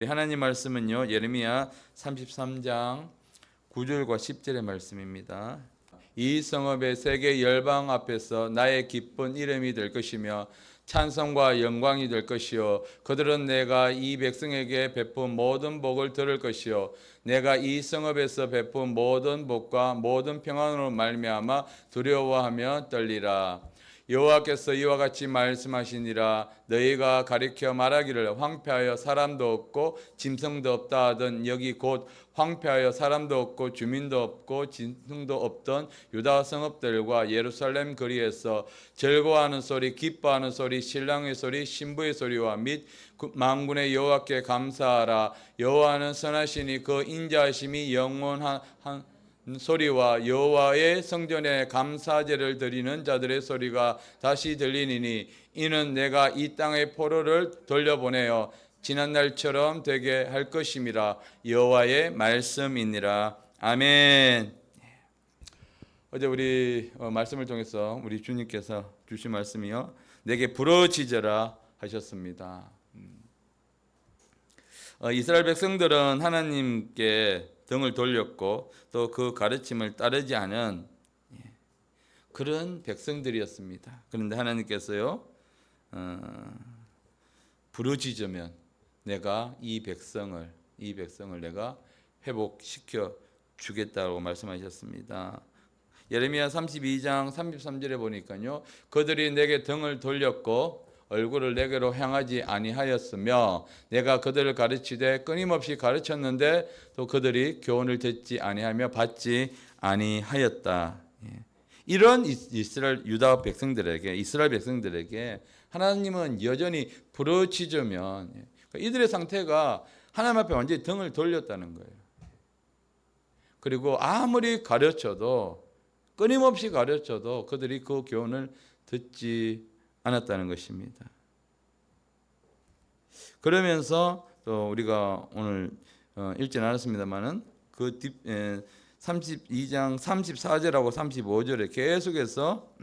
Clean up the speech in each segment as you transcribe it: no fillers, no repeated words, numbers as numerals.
하나님 말씀은요, 예레미야 33장 9절과 10절의 말씀입니다. 이 성읍의 세계 열방 앞에서 나의 기쁜 이름이 될 것이며 찬송과 영광이 될 것이요, 그들은 내가 이 백성에게 베푼 모든 복을 들을 것이요, 내가 이 성읍에서 베푼 모든 복과 모든 평안으로 말미암아 두려워하며 떨리라. 여호와께서 이와 같이 말씀하시니라. 너희가 가리켜 말하기를 황폐하여 사람도 없고 짐승도 없다 하던 여기 곧 황폐하여 사람도 없고 주민도 없고 짐승도 없던 유다 성읍들과 예루살렘 거리에서 즐거워하는 소리, 기뻐하는 소리, 신랑의 소리, 신부의 소리와 및 만군의 여호와께 감사하라. 여호와는 선하시니 그 인자하심이 영원한 소리와 여호와의 성전에 감사제를 드리는 자들의 소리가 다시 들리니니 이는 내가 이 땅의 포로를 돌려보내어 지난날처럼 되게 할 것임이라. 여호와의 말씀이니라. 아멘. 어제 우리 말씀을 통해서 우리 주님께서 주신 말씀이요, 내게 부러지져라 하셨습니다. 이스라엘 백성들은 하나님께 등을 돌렸고 또 그 가르침을 따르지 않은 그런 백성들이었습니다. 그런데 하나님께서요, 부르짖으면 내가 이 백성을 내가 회복시켜 주겠다고 말씀하셨습니다. 예레미야 32장 33절에 보니까요, 그들이 내게 등을 돌렸고 얼굴을 내게로 향하지 아니하였으며 내가 그들을 가르치되 끊임없이 가르쳤는데 또 그들이 교훈을 듣지 아니하며 받지 아니하였다. 이런 이스라엘 백성들에게 하나님은 여전히 부르짖으면 이들의 상태가 하나님 앞에 완전히 등을 돌렸다는 거예요. 그리고 아무리 가르쳐도 끊임없이 가르쳐도 그들이 그 교훈을 듣지 않았다는 것입니다. 그러면서 또 우리가 오늘 읽지는 않았습니다만은 그 32장 34절하고 35절에 계속해서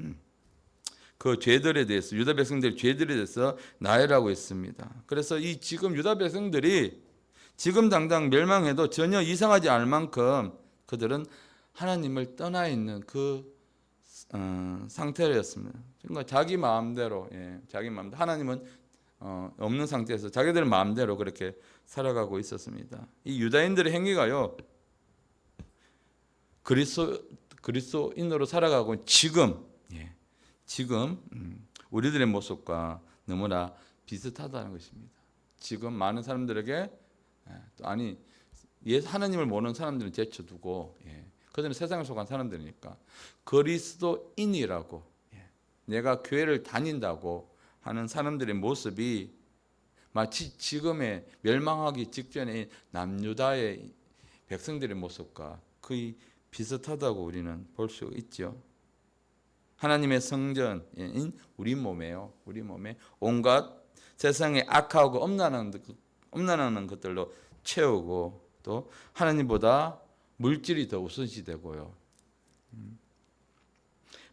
그 죄들에 대해서, 유다 백성들의 죄들에 대해서 나열하고 있습니다. 그래서 이 지금 유다 백성들이 지금 당장 멸망해도 전혀 이상하지 않을 만큼 그들은 하나님을 떠나 있는 그 상태였습니다. 그러니까 자기 마음대로, 하나님은 없는 상태에서 자기들 마음대로 그렇게 살아가고 있었습니다. 이 유다인들의 행위가요, 그리스도인으로 살아가고 지금 우리들의 모습과 너무나 비슷하다는 것입니다. 지금 많은 사람들에게 하나님을 모르는 사람들은 제쳐두고 그들은 세상에 속한 사람들이니까 그리스도인이라고, 내가 교회를 다닌다고 하는 사람들의 모습이 마치 지금의 멸망하기 직전의 남유다의 백성들의 모습과 거의 비슷하다고 우리는 볼 수 있죠. 하나님의 성전인 우리 몸에 온갖 세상에 악하고 엄난하는 것들로 채우고 또 하나님보다 물질이 더 우선시되고요.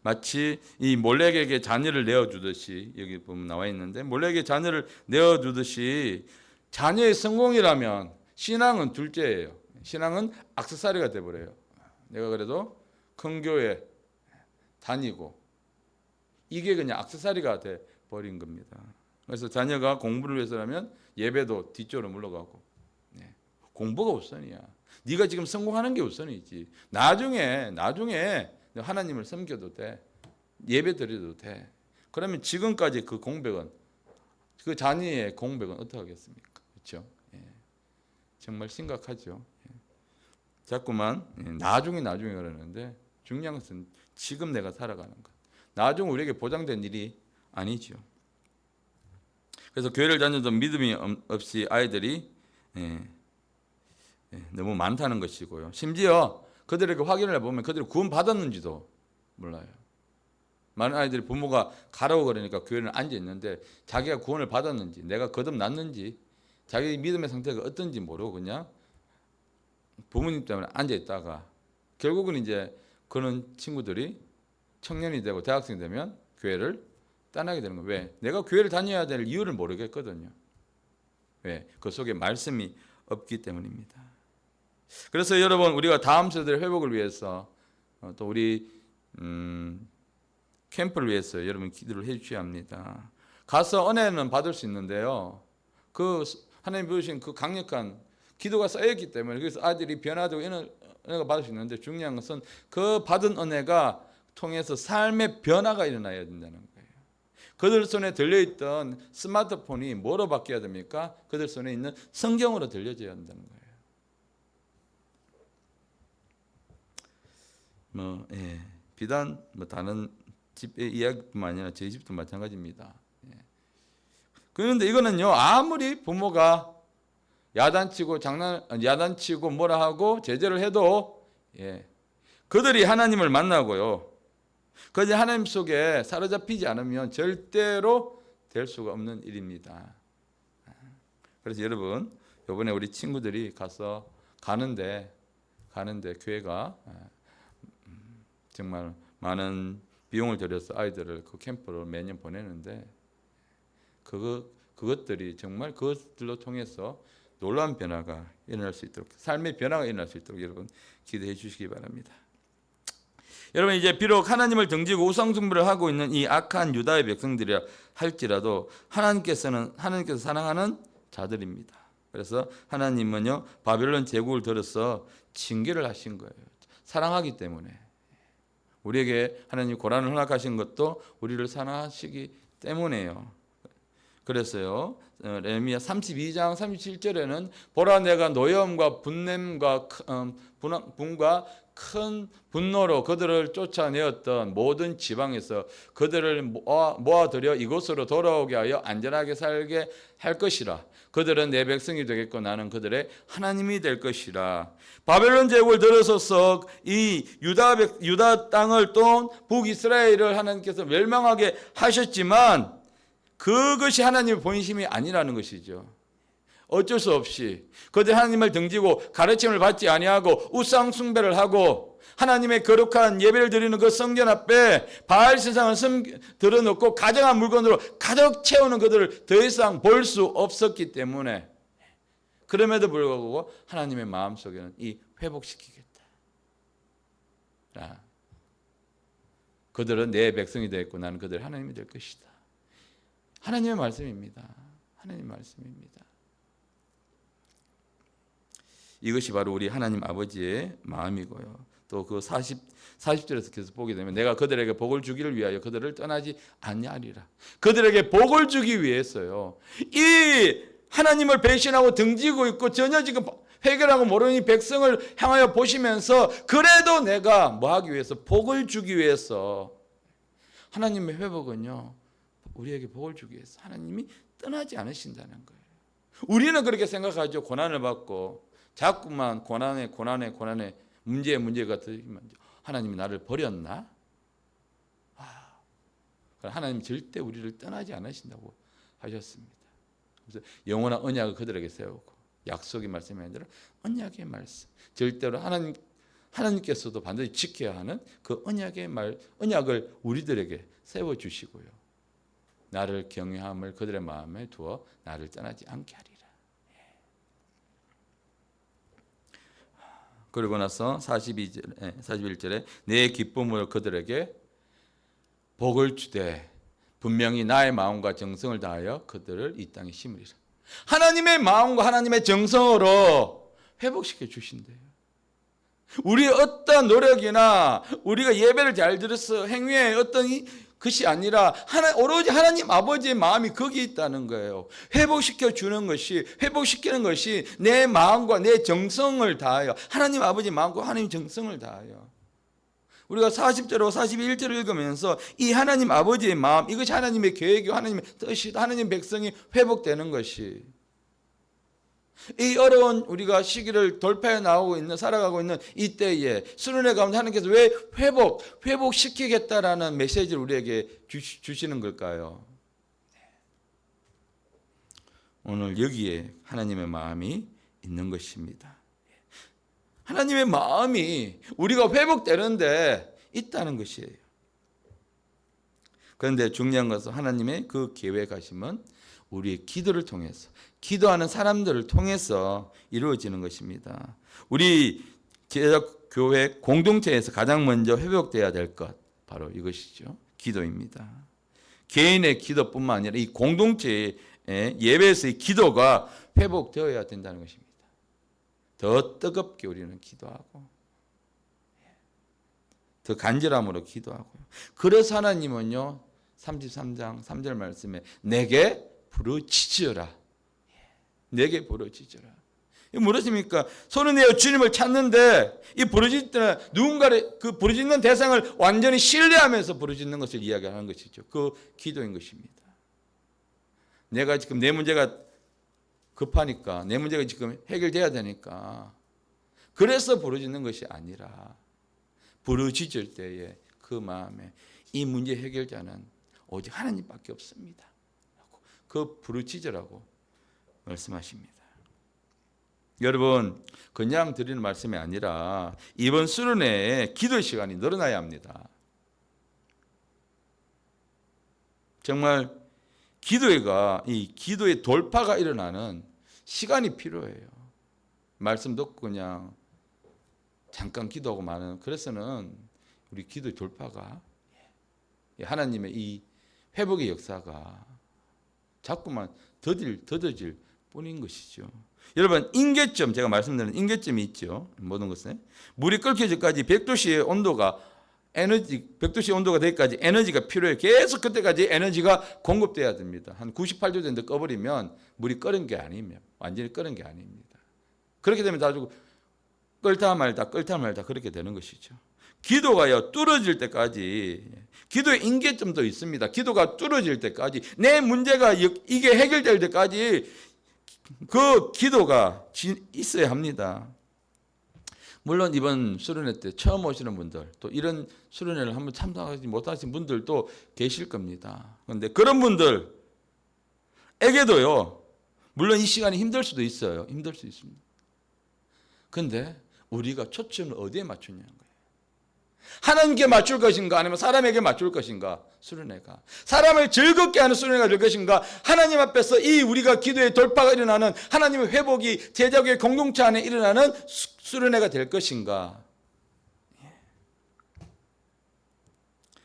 마치 이 몰렉에게 자녀를 내어주듯이, 여기 보면 나와 있는데 몰렉에게 자녀를 내어주듯이 자녀의 성공이라면 신앙은 둘째예요. 신앙은 액세서리가 돼버려요. 내가 그래도 큰 교회 다니고 이게 그냥 액세서리가 돼버린 겁니다. 그래서 자녀가 공부를 위해서라면 예배도 뒤쪽으로 물러가고, 공부가 우선이야. 네가 지금 성공하는 게 우선이지. 나중에 하나님을 섬겨도 돼. 예배 드려도 돼. 그러면 지금까지 그 공백은, 그 자녀의 공백은 어떻게 하겠습니까? 그렇죠? 정말 심각하죠. 자꾸만 나중에 그러는데 중요한 것은 지금 내가 살아가는 것. 나중 우리에게 보장된 일이 아니죠. 그래서 교회를 다녀도 믿음이 없이 아이들이 너무 많다는 것이고요. 심지어 그들에게 확인을 해보면 그들이 구원 받았는지도 몰라요. 많은 아이들이 부모가 가라고 그러니까 교회는 앉아 있는데 자기가 구원을 받았는지, 내가 거듭났는지, 자기 믿음의 상태가 어떤지 모르고 그냥 부모님 때문에 앉아 있다가 결국은 이제 그런 친구들이 청년이 되고 대학생이 되면 교회를 떠나게 되는 거예요. 왜? 내가 교회를 다녀야 될 이유를 모르겠거든요. 왜? 그 속에 말씀이 없기 때문입니다. 그래서 여러분, 우리가 다음 세대의 회복을 위해서 또 우리 캠프를 위해서 여러분 기도를 해 주셔야 합니다. 가서 은혜는 받을 수 있는데요, 그 하나님 부으신 그 강력한 기도가 쌓였기 때문에 그래서 아들이 변화되고 은혜가 받을 수 있는데, 중요한 것은 그 받은 은혜가 통해서 삶의 변화가 일어나야 된다는 거예요. 그들 손에 들려있던 스마트폰이 뭐로 바뀌어야 됩니까? 그들 손에 있는 성경으로 들려져야 한다는 거예요. 비단 다른 집의 이야기뿐만 아니라 저희 집도 마찬가지입니다. 그런데 이거는요, 아무리 부모가 야단치고 뭐라 하고 제재를 해도 그들이 하나님을 만나고요, 그들이 하나님 속에 사로잡히지 않으면 절대로 될 수가 없는 일입니다. 그래서 여러분, 이번에 우리 친구들이 가는데 교회가 정말 많은 비용을 들여서 아이들을 그 캠프로 매년 보내는데, 그것들이 정말 그것들로 통해서 놀라운 변화가 일어날 수 있도록, 삶의 변화가 일어날 수 있도록 여러분 기도해 주시기 바랍니다. 여러분, 이제 비록 하나님을 등지고 우상숭배를 하고 있는 이 악한 유다의 백성들이라 할지라도 하나님께서 사랑하는 자들입니다. 그래서 하나님은요, 바벨론 제국을 들어서 징계를 하신 거예요. 사랑하기 때문에. 우리에게 하나님 고난을 허락하신 것도 우리를 사랑하시기 때문에요. 그래서요, 레미야 32장 37절에는 보라, 내가 노여움과 분냄과 분과 큰 분노로 그들을 쫓아내었던 모든 지방에서 그들을 모아들여 이곳으로 돌아오게 하여 안전하게 살게 할 것이라. 그들은 내 백성이 되겠고 나는 그들의 하나님이 될 것이라. 바벨론 제국을 들어서서 이 유다 땅을 또 북이스라엘을 하나님께서 멸망하게 하셨지만 그것이 하나님의 본심이 아니라는 것이죠. 어쩔 수 없이 그들 하나님을 등지고 가르침을 받지 아니하고 우상 숭배를 하고 하나님의 거룩한 예배를 드리는 그 성전 앞에 바알 신상을 들어놓고 가정한 물건으로 가득 채우는 그들을 더 이상 볼 수 없었기 때문에, 그럼에도 불구하고 하나님의 마음속에는 이 회복시키겠다. 그들은 내 백성이 되었고 나는 그들 하나님이 될 것이다. 하나님의 말씀입니다. 하나님의 말씀입니다. 이것이 바로 우리 하나님 아버지의 마음이고요. 또 그 40절에서 계속 보게 되면 내가 그들에게 복을 주기를 위하여 그들을 떠나지 아니하리라. 그들에게 복을 주기 위해서요, 이 하나님을 배신하고 등지고 있고 전혀 지금 해결하고 모르는 이 백성을 향하여 보시면서 그래도 내가 뭐 하기 위해서, 복을 주기 위해서, 하나님의 회복은요 우리에게 복을 주기 위해서 하나님이 떠나지 않으신다는 거예요. 우리는 그렇게 생각하죠. 고난을 받고 자꾸만 고난에 문제가 들면 하나님이 나를 버렸나? 하나님 절대 우리를 떠나지 않으신다고 하셨습니다. 그래서 영원한 언약을 그들에게 세우고 약속의 말씀이 아니라 언약의 말씀, 절대로 하나님께서도 반드시 지켜야 하는 그 언약을 우리들에게 세워주시고요, 나를 경외함을 그들의 마음에 두어 나를 떠나지 않게 하리라. 그리고 나서 41절에 내 기쁨으로 그들에게 복을 주되 분명히 나의 마음과 정성을 다하여 그들을 이 땅에 심으리라. 하나님의 마음과 하나님의 정성으로 회복시켜 주신대요. 우리의 어떤 노력이나 우리가 예배를 잘 들어서 행위의 어떤 것이 아니라 오로지 하나님 아버지의 마음이 거기 있다는 거예요. 회복시키는 것이 내 마음과 내 정성을 다하여, 하나님 아버지의 마음과 하나님 정성을 다하여. 우리가 40절과 41절을 읽으면서 이 하나님 아버지의 마음, 이것이 하나님의 계획이고 하나님의 뜻이다. 하나님 백성이 회복되는 것이, 이 어려운 우리가 시기를 돌파해 살아가고 있는 이때에 수련회 가운데 하나님께서 왜 회복시키겠다라는 메시지를 우리에게 주시는 걸까요? 오늘 여기에 하나님의 마음이 있는 것입니다. 하나님의 마음이 우리가 회복되는데 있다는 것이에요. 그런데 중요한 것은 하나님의 그 계획하심은 우리의 기도를 통해서, 기도하는 사람들을 통해서 이루어지는 것입니다. 우리 교회 공동체에서 가장 먼저 회복되어야 될 것, 바로 이것이죠. 기도입니다. 개인의 기도뿐만 아니라 이 공동체의 예배에서의 기도가 회복되어야 된다는 것입니다. 더 뜨겁게 우리는 기도하고 더 간절함으로 기도하고요. 그래서 하나님은요 33장 3절 말씀에 내게 부르짖으라. 내게 부르짖으라. 이게 무엇입니까? 손을 내어 주님을 찾는데 이 부르짖는 누군가를 그 부르짖는 대상을 완전히 신뢰하면서 부르짖는 것을 이야기하는 것이죠. 그 기도인 것입니다. 내가 지금 내 문제가 급하니까 내 문제가 지금 해결돼야 되니까 그래서 부르짖는 것이 아니라 부르짖을 때에 그 마음에 이 문제 해결자는 오직 하나님밖에 없습니다. 그 부르짖으라고 말씀하십니다. 여러분 그냥 드리는 말씀이 아니라 이번 수련회에 기도 시간이 늘어나야 합니다. 정말 이 기도의 돌파가 일어나는 시간이 필요해요. 말씀 듣고 그냥 잠깐 기도하고 마는 그래서는 우리 기도의 돌파가 하나님의 이 회복의 역사가 자꾸만 더뎌질 뿐인 것이죠. 여러분 임계점 제가 말씀드린 임계점이 있죠. 모든 것에 물이 끓기까지 100도씨의 온도가 100도씨 온도가 되기까지 에너지가 필요해요. 계속 그때까지 에너지가 공급돼야 됩니다. 한 98도 정도 꺼버리면 물이 끓은 게 아니면 완전히 끓은 게 아닙니다. 그렇게 되면 나중에 끓다 말다 그렇게 되는 것이죠. 기도가요 뚫어질 때까지 기도의 임계점도 있습니다. 기도가 뚫어질 때까지 내 문제가 이게 해결될 때까지 그 기도가 있어야 합니다. 물론 이번 수련회 때 처음 오시는 분들 또 이런 수련회를 한번 참석하지 못하신 분들도 계실 겁니다. 그런데 그런 분들에게도요 물론 이 시간이 힘들 수도 있어요. 힘들 수 있습니다. 그런데 우리가 초점을 어디에 맞추냐는 거예요. 하나님께 맞출 것인가 아니면 사람에게 맞출 것인가. 수련회가 사람을 즐겁게 하는 수련회가 될 것인가, 하나님 앞에서 이 우리가 기도의 돌파가 일어나는 하나님의 회복이 제자교회 공동체 안에 일어나는 수련회가 될 것인가.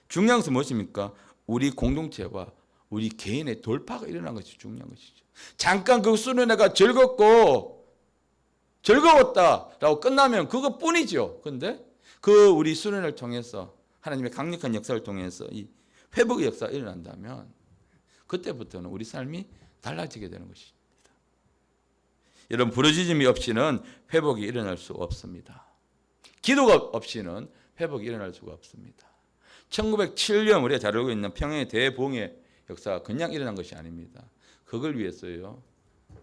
중요한 것은 무엇입니까? 우리 공동체와 우리 개인의 돌파가 일어난 것이 중요한 것이죠. 잠깐 그 수련회가 즐거웠다라고 끝나면 그것뿐이죠. 그런데 그 우리 수련을 통해서 하나님의 강력한 역사를 통해서 이 회복의 역사가 일어난다면 그때부터는 우리 삶이 달라지게 되는 것입니다. 이런 부르짖음이 없이는 회복이 일어날 수 없습니다. 기도가 없이는 회복이 일어날 수가 없습니다. 1907년 우리가 잘 알고 있는 평양의 대봉의 역사가 그냥 일어난 것이 아닙니다. 그걸 위해서요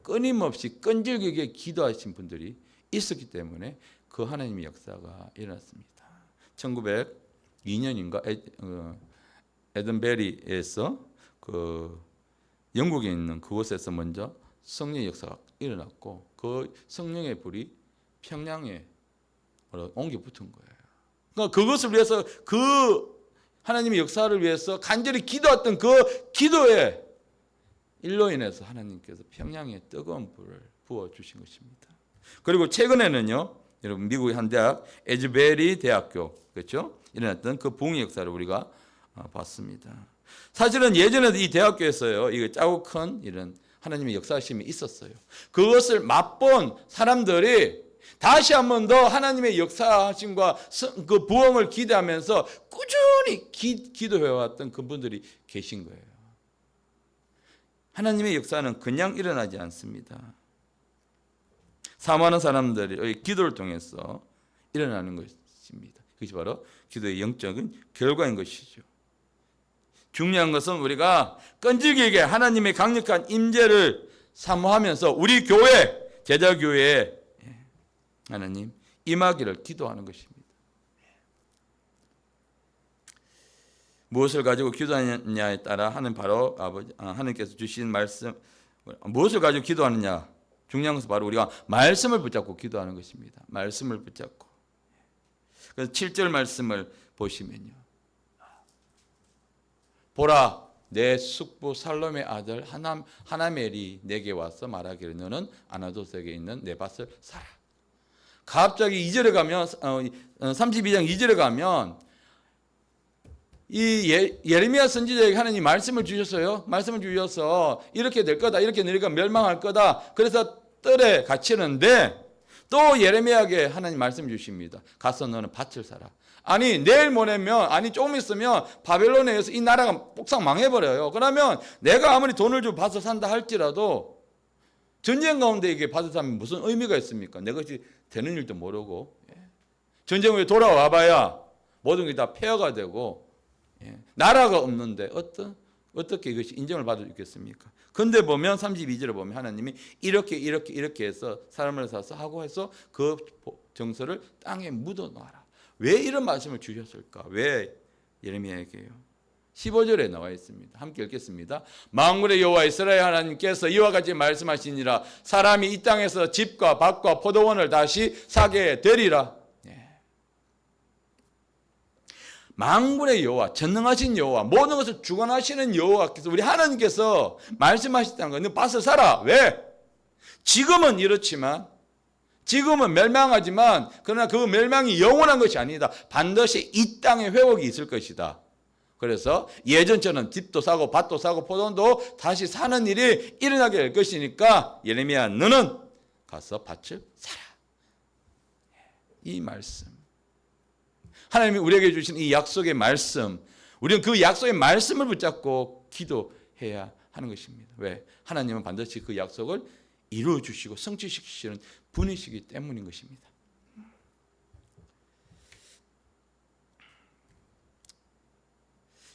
끊임없이 끈질기게 기도하신 분들이 있었기 때문에 그 하나님의 역사가 일어났습니다. 1902년인가 에든베리에서 그 영국에 있는 그곳에서 먼저 성령의 역사가 일어났고 그 성령의 불이 평양에 옮겨 붙은 거예요. 그러니까 그것을 위해서 그 하나님의 역사를 위해서 간절히 기도했던 그 기도의 일로 인해서 하나님께서 평양에 뜨거운 불을 부어주신 것입니다. 그리고 최근에는요, 여러분 미국의 한 대학 에즈베리 대학교 그렇죠? 일어났던 그 부흥의 역사를 우리가 봤습니다. 사실은 예전에도 이 대학교에서요, 이거 짜고 큰 이런 하나님의 역사심이 있었어요. 그것을 맛본 사람들이 다시 한 번 더 하나님의 역사심과 그 부흥을 기대하면서 꾸준히 기도해왔던 그분들이 계신 거예요. 하나님의 역사는 그냥 일어나지 않습니다. 사모하는 사람들의 기도를 통해서 일어나는 것입니다. 그것이 바로 기도의 영적인 결과인 것이죠. 중요한 것은 우리가 끈질기게 하나님의 강력한 임재를 사모하면서 우리 교회, 제자교회에 하나님 임하기를 기도하는 것입니다. 무엇을 가지고 기도하느냐에 따라 하나님께서 주신 말씀, 무엇을 가지고 기도하느냐, 중요한 것은 바로 우리가 말씀을 붙잡고 기도하는 것입니다. 말씀을 붙잡고. 그래서 7절 말씀을 보시면요, 보라 내 숙부 살롬의 아들 하나멜이 내게 와서 말하기를 너는 아나돗에게 있는 내 밭을 사라. 갑자기 2절에 가면 32장 2절에 가면 이 예레미야 선지자에게 하나님이 말씀을 주셨어요. 말씀을 주셔서 이렇게 될 거다. 이렇게 너희가 멸망할 거다. 그래서 뜰에 갇히는데 또 예레미야에게 하나님 말씀 주십니다. 가서 너는 밭을 사라. 아니 내일 모레면 아니 조금 있으면 바벨론에 의해서 이 나라가 폭삭 망해버려요. 그러면 내가 아무리 돈을 주고 밭을 산다 할지라도 전쟁 가운데 이게 밭을 사면 무슨 의미가 있습니까? 내 것이 되는 일도 모르고 전쟁 후에 돌아와 봐야 모든 게 다 폐허가 되고 나라가 없는데 어떻게 이것이 인정을 받을 수 있겠습니까? 근데 보면 32절에 보면 하나님이 이렇게 해서 사람을 사서 하고 해서 그 정서를 땅에 묻어 놔라. 왜 이런 말씀을 주셨을까? 왜 예레미야에게요? 15절에 나와 있습니다. 함께 읽겠습니다. 만군의 여호와 이스라엘 하나님께서 이와 같이 말씀하시니라. 사람이 이 땅에서 집과 밭과 포도원을 다시 사게 되리라. 만군의 여호와, 전능하신 여호와, 모든 것을 주관하시는 여호와께서 우리 하나님께서 말씀하셨다는 거예요. 너 밭을 사라. 왜? 지금은 이렇지만 지금은 멸망하지만 그러나 그 멸망이 영원한 것이 아니다. 반드시 이 땅에 회복이 있을 것이다. 그래서 예전처럼 집도 사고 밭도 사고 포도원도 다시 사는 일이 일어나게 될 것이니까 예레미야 너는 가서 밭을 사라. 이 말씀. 하나님이 우리에게 주신 이 약속의 말씀, 우리는 그 약속의 말씀을 붙잡고 기도해야 하는 것입니다. 왜? 하나님은 반드시 그 약속을 이루어 주시고 성취시키시는 분이시기 때문인 것입니다.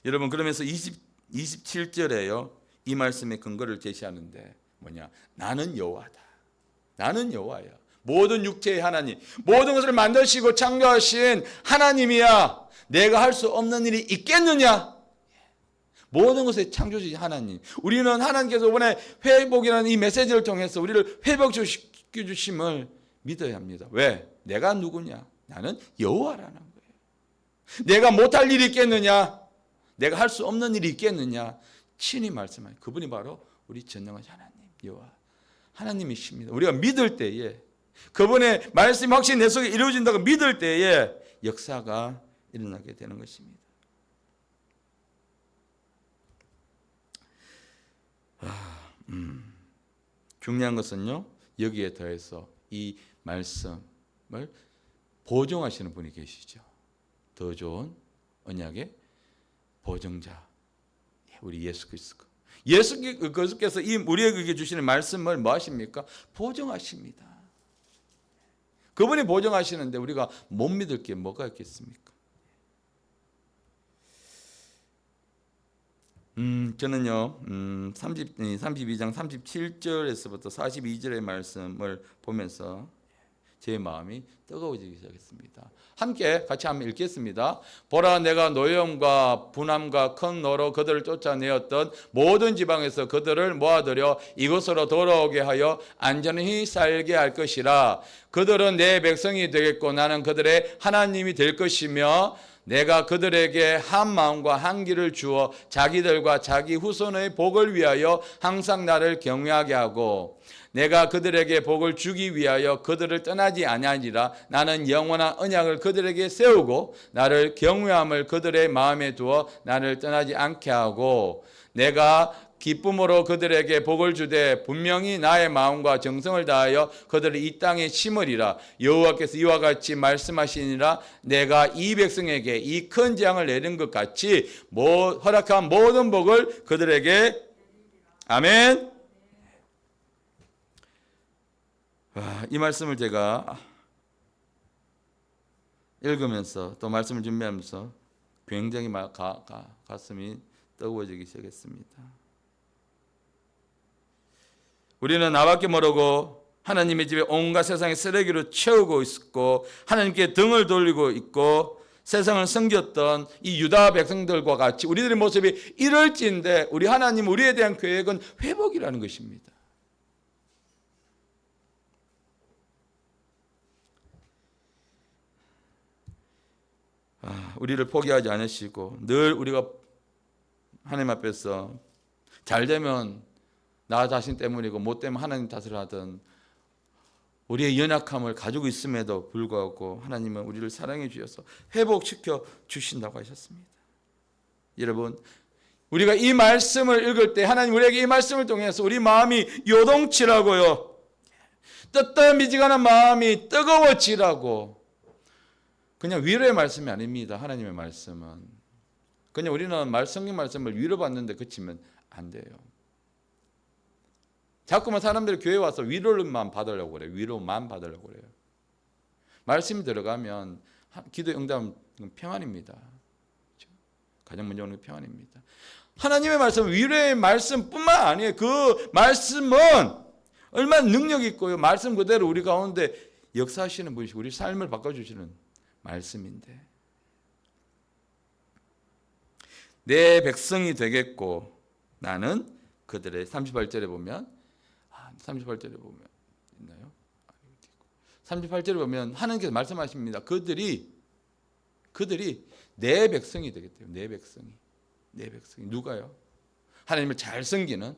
여러분 그러면서 27절에요. 이 말씀의 근거를 제시하는데 뭐냐? 나는 여호와다. 나는 여호와야. 모든 육체의 하나님, 모든 것을 만드시고 창조하신 하나님이야. 내가 할 수 없는 일이 있겠느냐? 모든 것의 창조주신 하나님. 우리는 하나님께서 이번에 회복이라는 이 메시지를 통해서 우리를 회복시켜 주심을 믿어야 합니다. 왜? 내가 누구냐? 나는 여호와라는 거예요. 내가 못할 일이 있겠느냐? 내가 할 수 없는 일이 있겠느냐? 친히 말씀하신 그분이 바로 우리 전능하신 하나님, 여호와 하나님이십니다. 우리가 믿을 때에 그분의 말씀이 확실히 내 속에 이루어진다고 믿을 때에 역사가 일어나게 되는 것입니다. 중요한 것은요, 여기에 더해서 이 말씀을 보증하시는 분이 계시죠. 더 좋은 언약의 보증자, 우리 예수 그리스도. 예수 그리스도께서 이 우리에게 주시는 말씀을 뭐 하십니까? 보증하십니다. 그분이 보증하시는데 우리가 못 믿을 게 뭐가 있겠습니까? 저는요 32장 37절에서부터 42절의 말씀을 보면서 제 마음이 뜨거워지기 시작했습니다. 함께 같이 한번 읽겠습니다. 보라 내가 노염과 분함과 큰 노로 그들을 쫓아내었던 모든 지방에서 그들을 모아들여 이곳으로 돌아오게 하여 안전히 살게 할 것이라. 그들은 내 백성이 되겠고 나는 그들의 하나님이 될 것이며 내가 그들에게 한 마음과 한 길을 주어 자기들과 자기 후손의 복을 위하여 항상 나를 경외하게 하고 내가 그들에게 복을 주기 위하여 그들을 떠나지 아니하니라. 나는 영원한 언약을 그들에게 세우고 나를 경외함을 그들의 마음에 두어 나를 떠나지 않게 하고 내가 기쁨으로 그들에게 복을 주되 분명히 나의 마음과 정성을 다하여 그들을 이 땅에 심으리라. 여호와께서 이와 같이 말씀하시니라. 내가 이 백성에게 이 큰 재앙을 내린 것 같이 허락한 모든 복을 그들에게 아멘. 이 말씀을 제가 읽으면서 또 말씀을 준비하면서 굉장히 가슴이 뜨거워지기 시작했습니다. 우리는 나밖에 모르고 하나님의 집에 온갖 세상의 쓰레기로 채우고 있었고 하나님께 등을 돌리고 있고 세상을 섬겼던 이 유다 백성들과 같이 우리들의 모습이 이럴지인데 우리 하나님 우리에 대한 계획은 회복이라는 것입니다. 우리를 포기하지 않으시고 늘 우리가 하나님 앞에서 잘 되면 나 자신 때문이고 못 되면 하나님 탓을 하든 우리의 연약함을 가지고 있음에도 불구하고 하나님은 우리를 사랑해 주셔서 회복시켜 주신다고 하셨습니다. 여러분, 우리가 이 말씀을 읽을 때 하나님 우리에게 이 말씀을 통해서 우리 마음이 요동치라고요. 뜨뜻미지근한 마음이 뜨거워지라고. 그냥 위로의 말씀이 아닙니다. 하나님의 말씀은. 그냥 우리는 성경 말씀을 위로받는데 그치면 안 돼요. 자꾸만 사람들이 교회 와서 위로만 받으려고 그래요. 위로만 받으려고 그래요. 말씀이 들어가면 기도 응답은 평안입니다. 가장 먼저 오는 게 평안입니다. 하나님의 말씀, 위로의 말씀뿐만 아니에요. 그 말씀은 얼마나 능력이 있고요. 말씀 그대로 우리 가운데 역사하시는 분이시고 우리 삶을 바꿔주시는 말씀인데, 내 백성이 되겠고 나는 그들의 38절에 보면 38절에 보면 있나요? 38절에 보면 하나님께서 말씀하십니다. 그들이 내 백성이 되겠대요. 내 백성이. 누가요? 하나님을 잘 섬기는,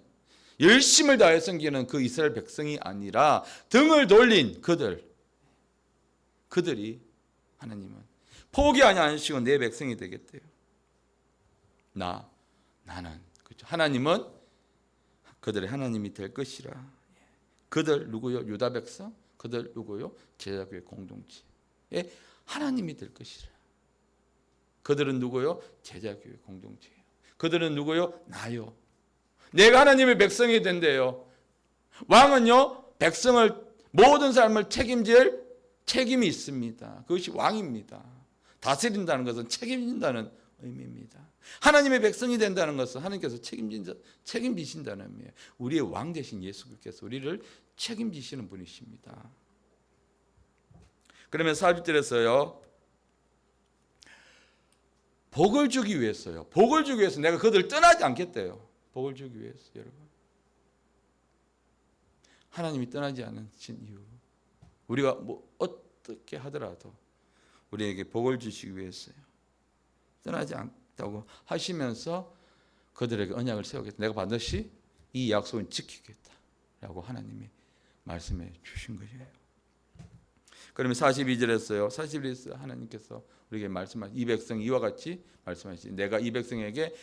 열심을 다해 섬기는 그 이스라엘 백성이 아니라 등을 돌린 그들이 하나님은 포기하지 않으시고 내 백성이 되겠대요. 나는 그렇죠. 하나님은 그들의 하나님이 될 것이라. 그들 누구요? 유다 백성. 그들 누구요? 제자교회 공동체. 하나님이 될 것이라. 그들은 누구요? 제자교회 공동체예요. 그들은 누구요? 나요. 내가 하나님의 백성이 된대요. 왕은요, 백성을 모든 삶을 책임질 책임이 있습니다. 그것이 왕입니다. 다스린다는 것은 책임진다는 의미입니다. 하나님의 백성이 된다는 것은 하나님께서 책임지신다는 의미예요. 우리의 왕 되신 예수께서 우리를 책임지시는 분이십니다. 그러면 40절에서요, 복을 주기 위해서요. 복을 주기 위해서 내가 그들을 떠나지 않겠대요. 복을 주기 위해서. 여러분, 하나님이 떠나지 않으신 이유, 우리가 어떻게 하더라도 우리에게 복을 주시기 위해서요. 떠나지 않다고 하시면서 그들에게 언약을 세우겠다. 내가 반드시 이 약속은 지키겠다라고 하나님이 말씀해 주신 거예요. 그러면 42절에서요. 41절에서 하나님께서 우리에게 말씀하신 이 백성 이와 같이 말씀하시지. 내가 이 백성에게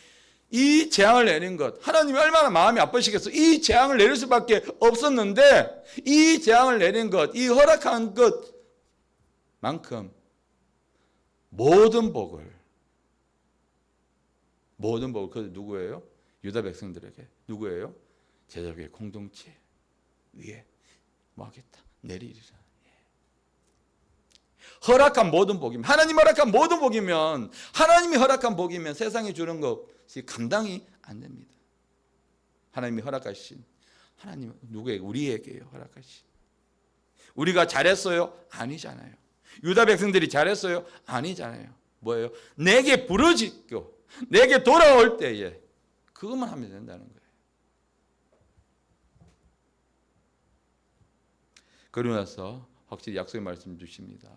이 재앙을 내린 것, 하나님이 얼마나 마음이 아프시겠어. 이 재앙을 내릴 수밖에 없었는데 이 재앙을 내린 것, 이 허락한 것만큼 모든 복을 그 누구예요? 유다 백성들에게. 누구예요? 제자교회 공동체 위에 뭐 하겠다? 내리리라. 허락한 모든 복이면, 하나님 허락한 모든 복이면, 하나님이 허락한 복이면 세상에 주는 것이 감당이 안 됩니다. 하나님이 허락하신, 하나님 누구에게? 우리에게요. 허락하신. 우리가 잘했어요? 아니잖아요. 유다 백성들이 잘했어요? 아니잖아요. 뭐예요? 내게 부르짖고 내게 돌아올 때에 그것만 하면 된다는 거예요. 그러고 나서 확실히 약속의 말씀 주십니다.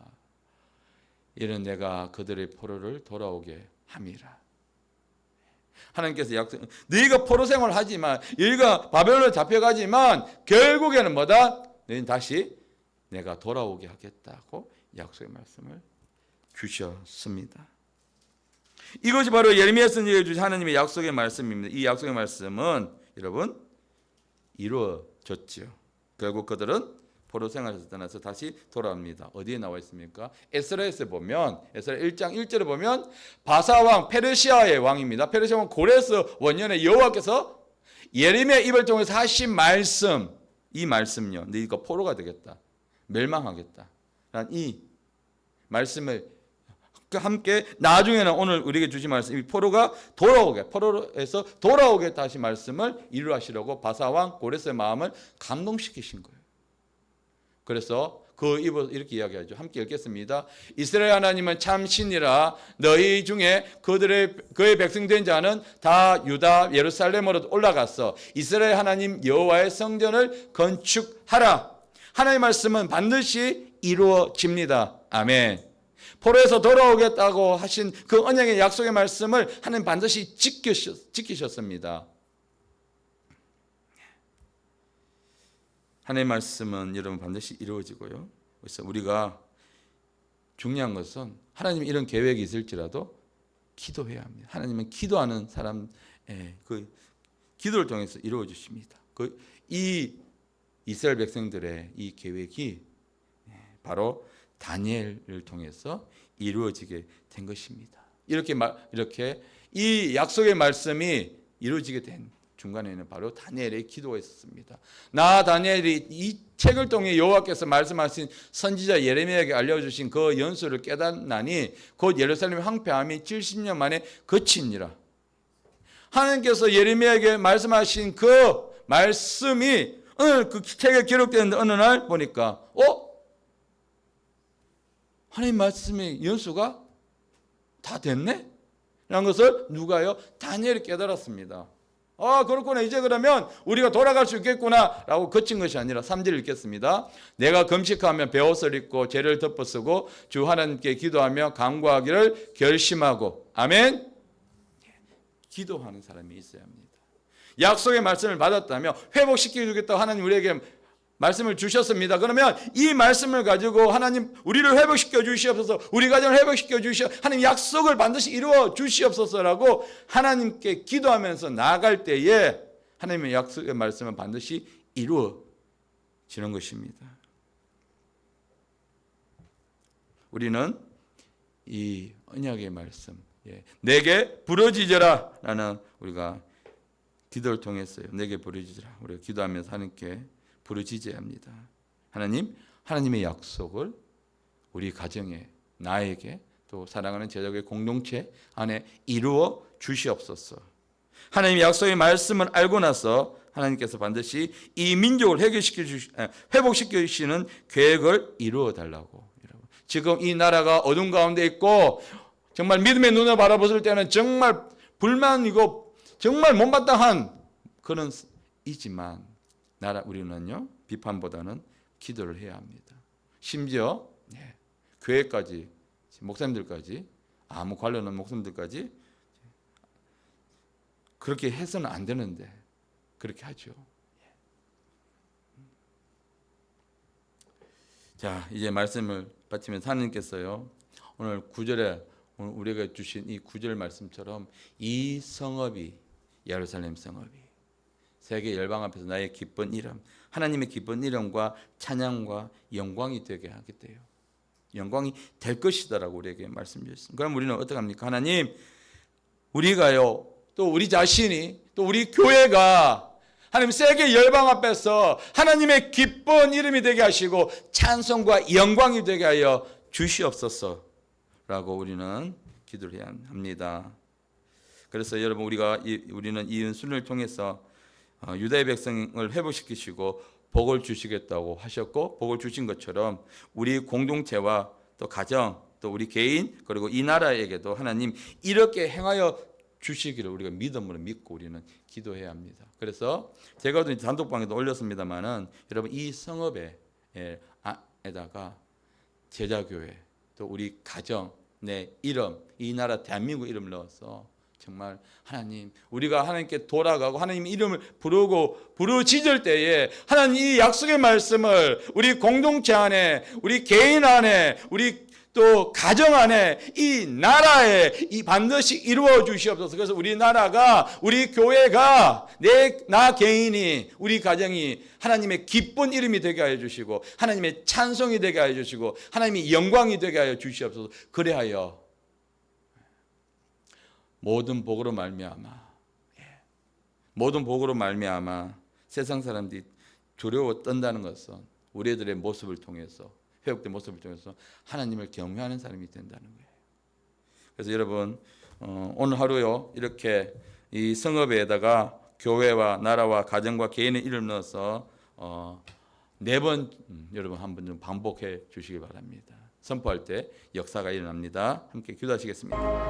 이는 내가 그들의 포로를 돌아오게 함이라. 하나님께서 약속, 너희가 포로 생활하지만, 너희가 바벨론에 잡혀가지만 결국에는 뭐다? 너희는 다시 내가 돌아오게 하겠다고 약속의 말씀을 주셨습니다. 이것이 바로 예레미야 선지자에게 주신 하나님의 약속의 말씀입니다. 이 약속의 말씀은 여러분 이루어졌죠. 결국 그들은 포로 생활에서 떠나서 다시 돌아옵니다. 어디에 나와 있습니까? 에스라에서 보면, 에스라 1장 1절에 보면 바사 왕, 페르시아의 왕입니다. 페르시아 왕 고레스 원년에 여호와께서 예레미야 입을 통해서 하신 말씀, 이 말씀요. 너희가 포로가 되겠다, 멸망하겠다 라는 이 말씀을 함께 나중에는 오늘 우리에게 주신 말씀, 이 포로가 포로에서 돌아오게 다시 말씀을 이루하시려고 바사 왕 고레스의 마음을 감동시키신 거예요. 그래서 그 입을 이렇게 이야기하죠. 함께 읽겠습니다. 이스라엘 하나님은 참 신이라. 너희 중에 그의 백성된 자는 다 유다 예루살렘으로 올라가서 이스라엘 하나님 여호와의 성전을 건축하라. 하나님의 말씀은 반드시 이루어집니다. 아멘. 포로에서 돌아오겠다고 하신 그 언약의 약속의 말씀을 하나님 반드시 지키셨습니다. 하나님의 말씀은 여러분 반드시 이루어지고요. 그래서 우리가 중요한 것은 하나님이 이런 계획이 있을지라도 기도해야 합니다. 하나님은 기도하는 사람 그 기도를 통해서 이루어 주십니다. 이 이스라엘 백성들의 이 계획이 바로 다니엘을 통해서 이루어지게 된 것입니다. 이렇게 이 약속의 말씀이 이루어지게 된 중간에는 바로 다니엘의 기도가 있었습니다. 나 다니엘이 이 책을 통해 여호와께서 말씀하신 선지자 예레미야에게 알려주신 그 연수를 깨닫나니 곧 예루살렘 황폐함이 70년 만에 그치니라. 하나님께서 예레미야에게 말씀하신 그 말씀이 오늘 그 책에 기록되는데 어느 날 보니까 하나님 말씀의 연수가 다 됐네? 라는 것을 누가요? 다니엘이 깨달았습니다. 그렇구나. 이제 그러면 우리가 돌아갈 수 있겠구나 라고 그친 것이 아니라 3절을 읽겠습니다. 내가 금식하며 베옷을 입고 죄를 덮어쓰고 주 하나님께 기도하며 간구하기를 결심하고 아멘. 기도하는 사람이 있어야 합니다. 약속의 말씀을 받았다며 회복시켜주겠다고 하나님 우리에게 말씀을 주셨습니다. 그러면 이 말씀을 가지고 하나님 우리를 회복시켜 주시옵소서, 우리 가정을 회복시켜 주시옵소서, 하나님 약속을 반드시 이루어 주시옵소서라고 하나님께 기도하면서 나아갈 때에 하나님의 약속의 말씀은 반드시 이루어지는 것입니다. 우리는 이 언약의 말씀, 내게 부르짖으라 라는 우리가 기도를 통했어요. 내게 부르짖으라. 우리가 기도하면서 하나님께 부르짖어야 합니다. 하나님의 약속을 우리 가정에, 나에게, 또 사랑하는 제자의 공동체 안에 이루어 주시옵소서. 하나님의 약속의 말씀을 알고 나서 하나님께서 반드시 이 민족을 회복시켜 주시는 계획을 이루어 달라고. 지금 이 나라가 어둠 가운데 있고 정말 믿음의 눈을 바라봤을 때는 정말 불만이고 정말 못마땅한 그런 이지만 우리는요 비판보다는 기도를 해야 합니다. 심지어 교회까지 목사님들까지 아무 관련 없는 목사님들까지 그렇게 해서는 안 되는데 그렇게 하죠. 자, 이제 말씀을 바치면서 하나님께서요 오늘 9절에 오늘 우리가 주신 이 9절 말씀처럼 이 성읍이 예루살렘 성읍이 세계 열방 앞에서 나의 기쁜 이름, 하나님의 기쁜 이름과 찬양과 영광이 되게 하겠대요. 영광이 될 것이다라고 우리에게 말씀 주셨습니다. 그럼 우리는 어떻게 합니까? 하나님, 우리가요, 또 우리 자신이, 또 우리 교회가 하나님 세계 열방 앞에서 하나님의 기쁜 이름이 되게 하시고 찬송과 영광이 되게 하여 주시옵소서라고 우리는 기도를 해야 합니다. 그래서 여러분 우리는 이 은순을 통해서 유다의 백성을 회복시키시고 복을 주시겠다고 하셨고 복을 주신 것처럼 우리 공동체와 또 가정 또 우리 개인 그리고 이 나라에게도 하나님 이렇게 행하여 주시기를 우리가 믿음으로 믿고 우리는 기도해야 합니다. 그래서 제가 단독방에도 올렸습니다만은 여러분 이 성읍에다가 제자교회 또 우리 가정 내 이름 이 나라 대한민국 이름을 넣어서 정말 하나님 우리가 하나님께 돌아가고 하나님 이름을 부르짖을 때에 하나님 이 약속의 말씀을 우리 공동체 안에 우리 개인 안에 우리 또 가정 안에 이 나라에 이 반드시 이루어 주시옵소서. 그래서 우리 나라가 우리 교회가 나 개인이 우리 가정이 하나님의 기쁜 이름이 되게 하여 주시고 하나님의 찬송이 되게 하여 주시고 하나님의 영광이 되게 하여 주시옵소서. 그래하여 모든 복으로 말미암아 세상 사람들이 두려워 떤다는 것은 우리들의 모습을 통해서 회복된 모습을 통해서 하나님을 경외하는 사람이 된다는 거예요. 그래서 여러분 오늘 하루요 이렇게 이 성읍에다가 교회와 나라와 가정과 개인의 이름 넣어서 4번 여러분 한번 좀 반복해 주시기 바랍니다. 선포할 때 역사가 일어납니다. 함께 기도하시겠습니다.